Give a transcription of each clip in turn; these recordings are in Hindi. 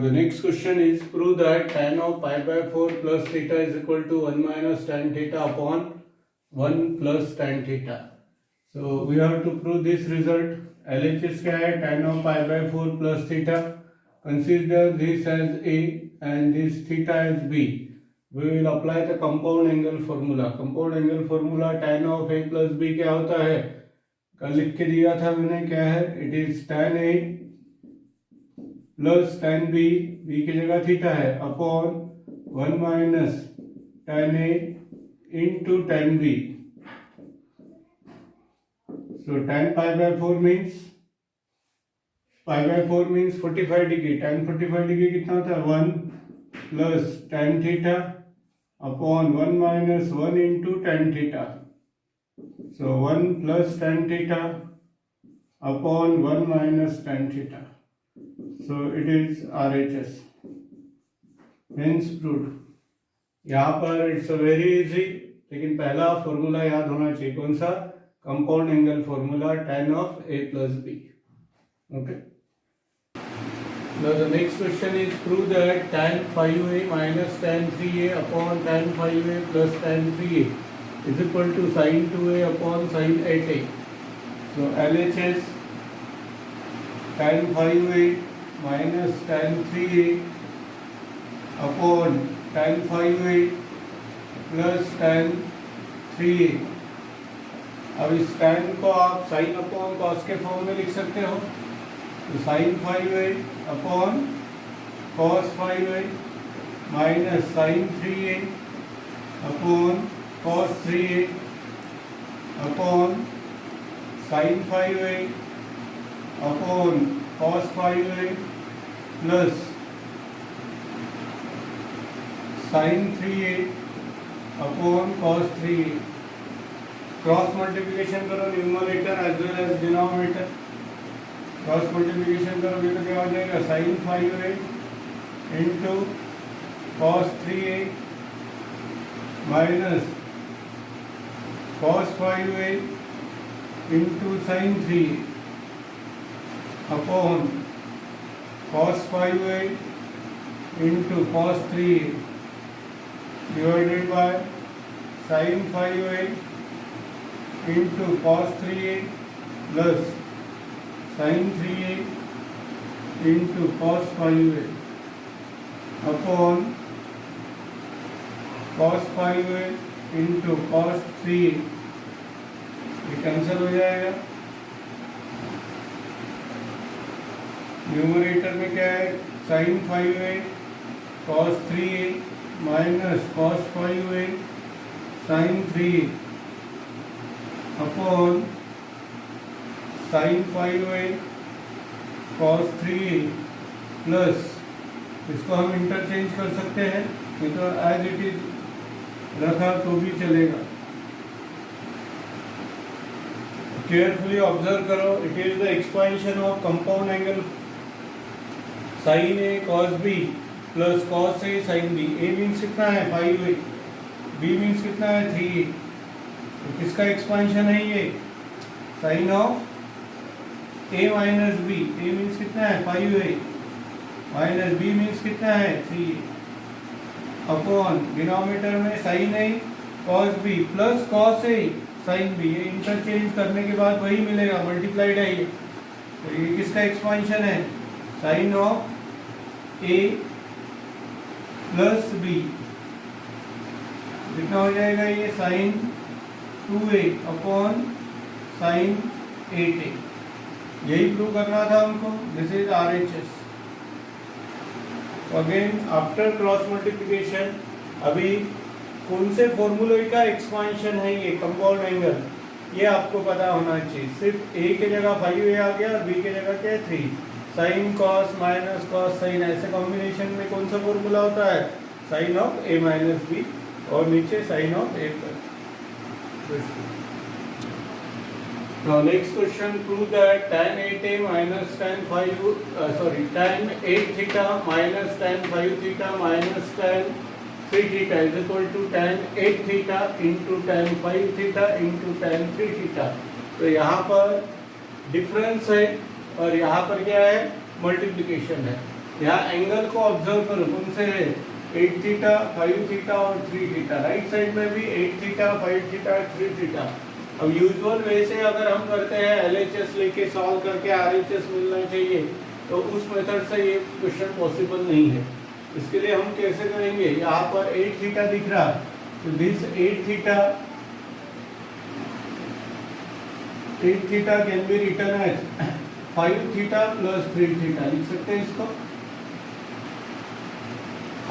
the next question is prove that tan of pi by 4 plus theta is equal to 1 minus tan theta upon 1 plus tan theta. So we have to prove this result. LHS क्या है? Tan of pi by 4 plus theta. Consider this as A and this theta as B. We will apply the compound angle formula. Compound angle formula tan of A plus B क्या होता है? कल लिख के दिया था मैंने, क्या है? It is tan A plus tan B, B की जगह थीटा है, upon 1 minus tan A into tan B. So tan pi by 4 means 45 degree. tan 45 degree कितना होता है? 1 plus tan theta upon 1 minus 1 into tan theta. So 1 plus tan theta upon 1 minus tan theta. So it is RHS. Hence proved. यहाँ पर इट्स वेरी इजी, लेकिन पहला फॉर्मूला याद होना चाहिए. कौन सा? Compound angle formula tan of A plus B. Okay. Now the next question is prove that tan 5A minus tan 3A upon tan 5A plus tan 3A is equal to sin 2A upon sin 8A. So LHS tan 5A minus tan 3A upon tan 5A plus tan 3A. अब इस tan को आप sin अपॉन cos के फॉर्म में लिख सकते हो. तो sin 5A upon cos 5A minus sin 3A upon cos 3A upon sin 5A upon cos 5A plus sin 3A upon cos 3A. Cross multiplication करो numerator as well as denominator. Cross multiplication करोगे तो क्या हो जाएगा? sin 5A into cos 3A minus cos 5A into sin 3A upon cos 5A into cos 3A divided bye sin 5A into cos 3A plus sin 3A into cos 5A upon cos 5A into cos 3A. ये कैंसिल हो जाएगा. न्यूमरेटर में क्या है? sin 5A cos 3A minus cos 5A sin 3A upon sin 5A cos 3A plus, इसको हम इंटरचेंज कर सकते हैं, नहीं तो एज इट इज रखा तो भी चलेगा. केयरफुली ऑब्जर्व करो. It is the expansion of compound angle sin A cos B plus cos A sin B. A means कितना है? 5A. B मीन्स कितना है? 3A. तो किसका एक्सपेंशन है ये? sin of A minus B. A means कितना है? 5A माइनस B मीन्स कितना है? 3A अपॉन डिनोमिनेटर में sin A cos B plus cos A sin B. ये इंटरचेंज करने के बाद वही मिलेगा, मल्टीप्लाइड है ये. तो ये किसका एक्सपेंशन है? sin of A plus B. कितना हो जाएगा ये? sin 2A upon sin 8A. यही प्रूव करना था हमको. This is RHS. Again after cross multiplication, अभी कौन से फॉर्मूले का एक्सपेंशन है ये कंपाउंड एंगल, ये आपको पता होना चाहिए. सिर्फ A की जगह 5A आ गया और B की जगह क्या है? 3. sin cos minus cos sin, ऐसे कॉम्बिनेशन में कौन सा फॉर्मूला होता है? sin of A minus B और नीचे sin of A plus. Now next question, prove that tan 8A minus tan 8 theta minus tan 5 theta minus tan 3 theta is equal to tan 8 theta into tan 5 theta into tan 3 theta. तो यहाँ पर डिफरेंस है और यहाँ पर क्या है? मल्टीप्लिकेशन है. यहाँ एंगल को ऑब्जर्व करो, कौन से है 8 थीटा, 5 थीटा और 3 थीटा। राइट साइड में भी 8 थीटा, 5 थीटा, 3 थीटा। अब यूजुअल वे से अगर हम करते हैं LHS लेके सॉल्व करके RHS मिलना चाहिए, तो उस मेथड से ये क्वेश्चन पॉसिबल नहीं है। इसके लिए हम कैसे करेंगे, यहाँ पर 8 थीटा दिख रहा है, तो this 8 theta can be written as 5 theta plus 3 theta, लिख सकते हैं इसको।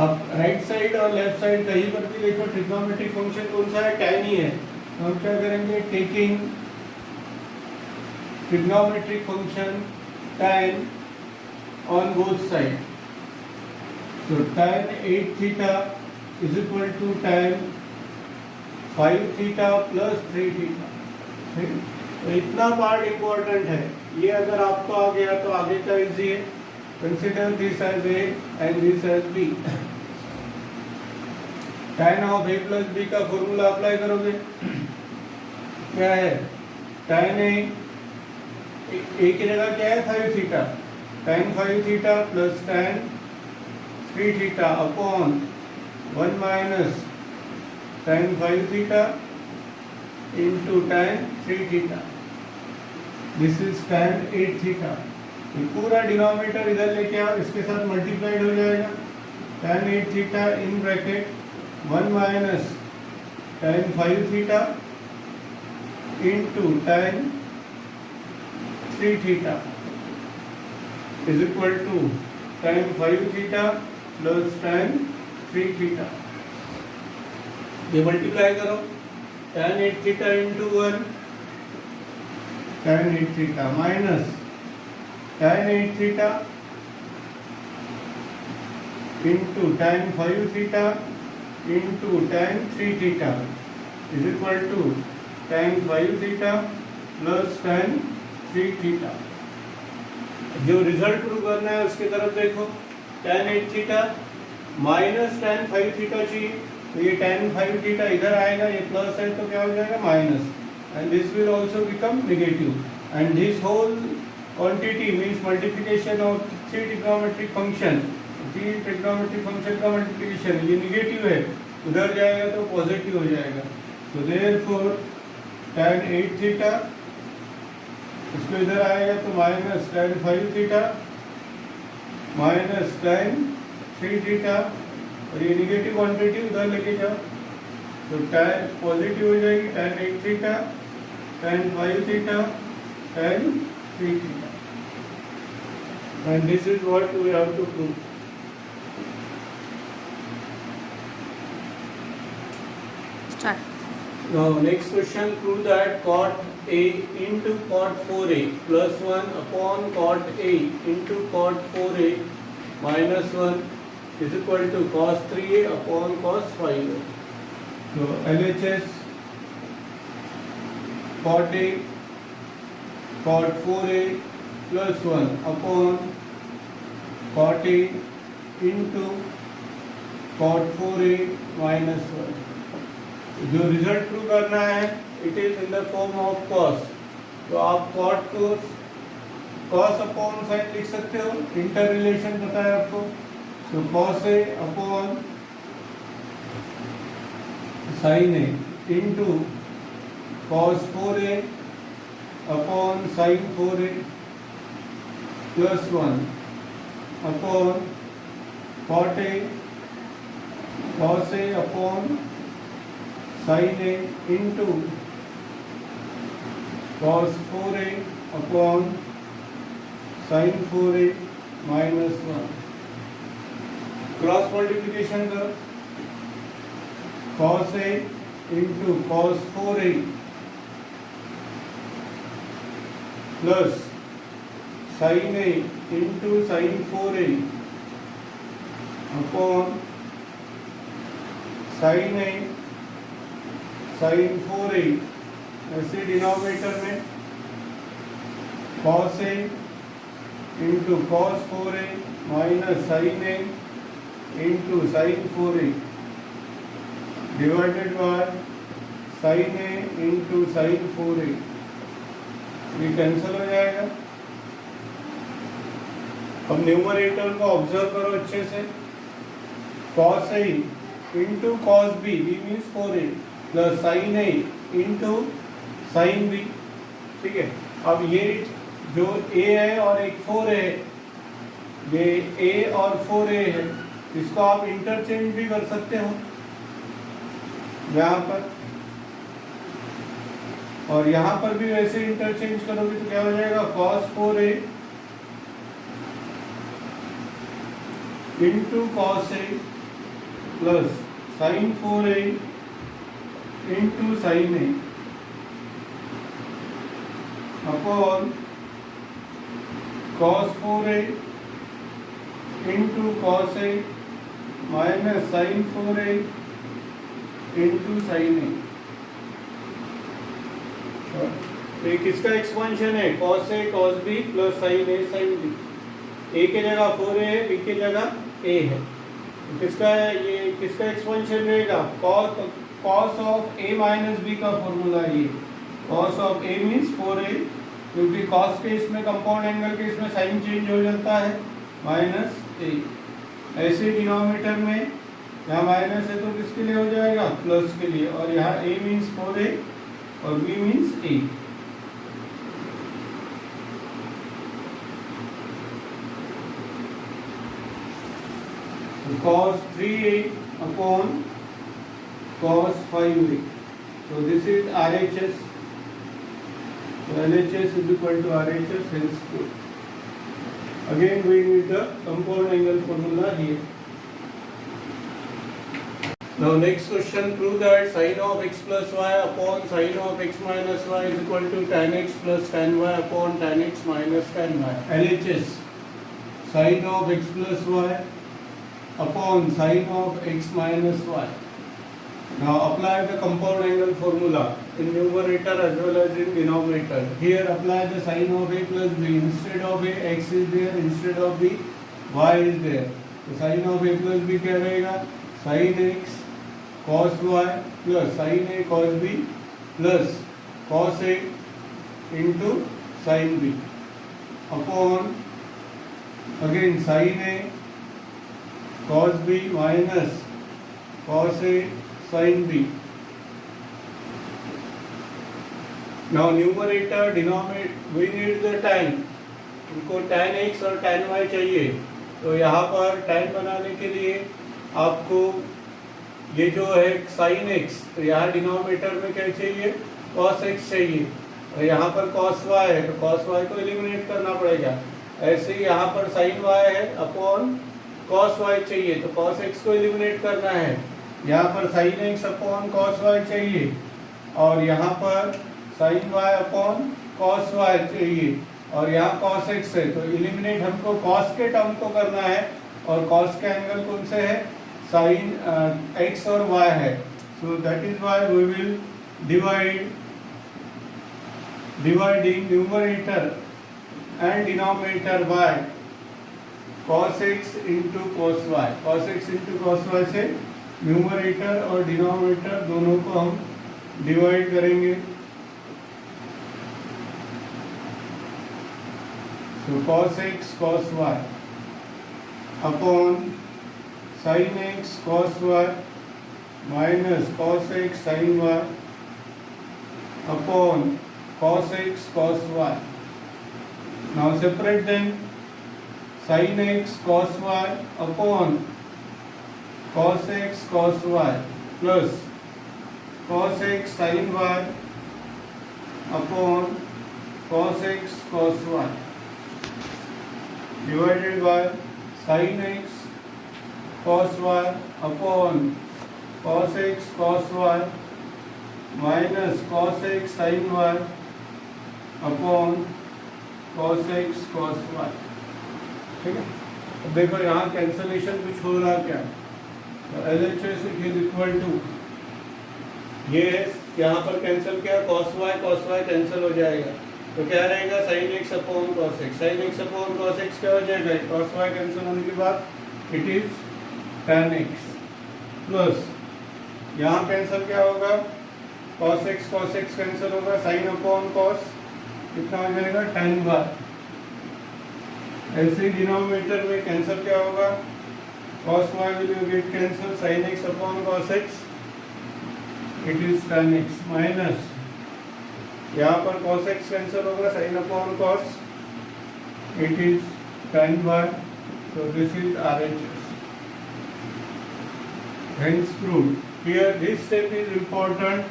अब राइट साइड और लेफ्ट साइड कहीं पर भी देखो ट्रिग्नोमेट्रिक फंक्शन कौन सा है, tan ही है। तो हम क्या करेंगे, taking trigonometric function tan on both sides. So tan 8 theta is equal to tan 5 theta plus 3 theta. ठीक, तो इतना पार्ट इम्पोर्टेंट है, ये अगर आपको आ गया तो आगे का इजी है। Consider this as A and this as B. tan of a plus B का फॉर्मूला अप्लाई करोगे, क्या है, tan a की जगह क्या है 5 theta, tan 5 theta plus tan 3 theta upon 1 minus tan 5 theta into tan 3 theta. This is tan 8 theta. ये पूरा डिनोमिनेटर इधर लेके आओ, इसके साथ मल्टीप्लाइड हो जाएगा। tan 8 theta in bracket 1 minus tan 5 theta into tan 3 theta is equal to tan 5 theta plus tan 3 theta. ये मल्टीप्लाई करो, tan 8 theta into 1 tan 8 theta minus tan 8 theta into tan 5 theta into tan 3 theta is equal to tan 5 theta plus tan 3 theta. जो रिजल्ट प्रूव करना है उसकी तरफ देखो, tan 8 theta minus tan 5 theta चाहिए, तो ये tan 5 थीटा इधर आएगा, ये प्लस है तो क्या हो जाएगा minus, and this will also become negative, and this whole quantity means multiplication of 3 trigonometric function, 3 trigonometric function का मल्टीप्लिकेशन, ये नेगेटिव है, उधर जाएगा तो पॉजिटिव हो जाएगा। तो देयरफॉर tan 8 थीटा इसको इधर आएगा तो minus tan 5 theta minus tan 3 theta, और ये निगेटिव क्वांटिटी उधर लेके जाओ तो tan पॉजिटिव हो जाएगी, tan 8 theta tan 5 theta tan 3 theta, and this is what we have to prove. Start. Now next question, prove that cot A into cot 4A plus 1 upon cot A into cot 4A minus 1 is equal to cos 3A upon cos 5A. So LHS cot A cot 4A plus 1 upon cot A into cot 4A minus 1. जो रिजल्ट प्रूव करना है it is in the form of cos, तो आप कॉट को कॉस अपॉन साइन लिख सकते हो, इंटर रिलेशन पता है आपको, तो cos A upon sine A into cos 4A upon sine 4A plus 1 upon cot A cos A upon sine A into cos 4A upon sine 4A minus 1। Cross multiplication करो, cos A into cos 4A plus sine A into sign 4A upon sine A sine 4A, ऐसे डिनोमिनेटर में cos A इंटू cos 4A minus sine A इंटू sign 4A divided by sine A इंटू साइन 4A, ये कैंसिल हो जाएगा, अब न्यूमरेटर को ऑब्जर्व करो अच्छे से, cos A इंटू cos B, B means 4A, plus sin A into sin B, ठीक है। अब ये जो A है और एक 4A है, ये A और 4A है, इसको आप इंटरचेंज भी कर सकते हो यहाँ पर, और यहाँ पर भी वैसे इंटरचेंज करोगे तो क्या हो जाएगा, cos 4A into cos A plus sin 4A into sin A upon cos 4A into cos A minus sin 4A into sin A। ये किसका एक्सपेंशन है, cos A cos B plus sin A sin B। A की जगह 4A है, B की जगह A है, तो किसका है, ये किसका एक्सपेंशन रहेगा, cos of A minus B का फॉर्मूला है ये, cos of A means 4A, क्योंकि cos के इसमें कंपाउंड एंगल के इसमें साइन चेंज हो जाता है, माइनस A। ऐसे डिनोमिनेटर में यहाँ माइनस है तो किसके लिए हो जाएगा, प्लस के लिए, और यहाँ A मीन्स 4A और B means A। cos 3A upon cos 5A. So this is RHS. So LHS is equal to RHS, hence 4. Again we need the compound angle formula here. Now next question, prove that sin of x plus y upon sin of x minus y is equal to tan x plus tan y upon tan x minus tan y. LHS, sin of x plus y upon sin of x minus y. Now apply the compound angle formula in numerator as well as in denominator. Here apply the sin of A plus B. Instead of A, x is there. Instead of B, y is there. तो sin of A plus B क्या रहेगा, sin x cos y plus sin A cos B plus cos A into sin B upon again sin A cos B minus cos A sin B. Now numerator denominator we need the tan, इनको tan x और tan y चाहिए, तो यहाँ पर tan बनाने के लिए आपको ये जो है sin x, तो यहाँ डिनोमिनेटर में क्या चाहिए, cos x चाहिए, और यहाँ पर cos y है तो cos y को एलिमिनेट करना पड़ेगा। ऐसे ही यहाँ पर sin y है अपॉन cos y चाहिए, तो cos x को एलिमिनेट करना है, यहाँ पर sin x upon cos y चाहिए, और यहाँ पर sin y upon cos y चाहिए, और यहाँ cos x है, तो एलिमिनेट हमको cos के टर्म को करना है, और cos के एंगल कौन से है, sin x और y है, so that is why we will dividing numerator and denominator by cos x into cos y। cos x into cos y से न्यूमरेटर और डिनोमिनेटर दोनों को हम डिवाइड करेंगे। So cos x cos y upon sin x cos y minus cos x sin y upon cos x cos y. Now separate them, sin x cos y upon cos x cos y plus cos x sin y upon cos x cos y divided by sin x cos y upon cos x cos y minus cos x sin y upon cos x cos y। ठीक है, अब देखो यहाँ कैंसलेशन कुछ हो रहा क्या, तो LHS इज इक्वल टू ये यहाँ पर कैंसिल किया, cos y कैंसिल हो जाएगा, तो क्या रहेगा sin x upon cos x, sin x upon cos x क्या हो जाएगा, cos y कैंसिल होने के बाद it is tan x plus यहाँ कैंसिल क्या होगा, cos x कैंसिल होगा, sin अपॉन cos कितना हो जाएगा tan y ऐसे ही डिनोमिनेटर में कैंसिल क्या होगा, cos y will you get cancel sin x upon cos x, it is tan x minus यहाँ पर cos x कैंसिल होगा sin upon cos, it is tan y, so this is RHS. Hence proved. Here this step is important.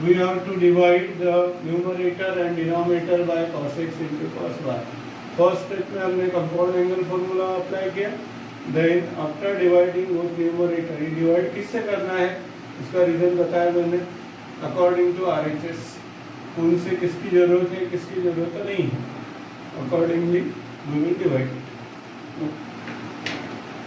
We have to divide the numerator and denominator by cos x into cos y. First step में हमने कंपाउंड एंगल फॉर्मूला अप्लाई किया, then after dividing both numerator, ये डिवाइड किससे करना है इसका रीजन बताया मैंने, अकॉर्डिंग टू RHS, उनसे किसकी जरूरत है किसकी जरूरत नहीं है, accordingly we will divide it.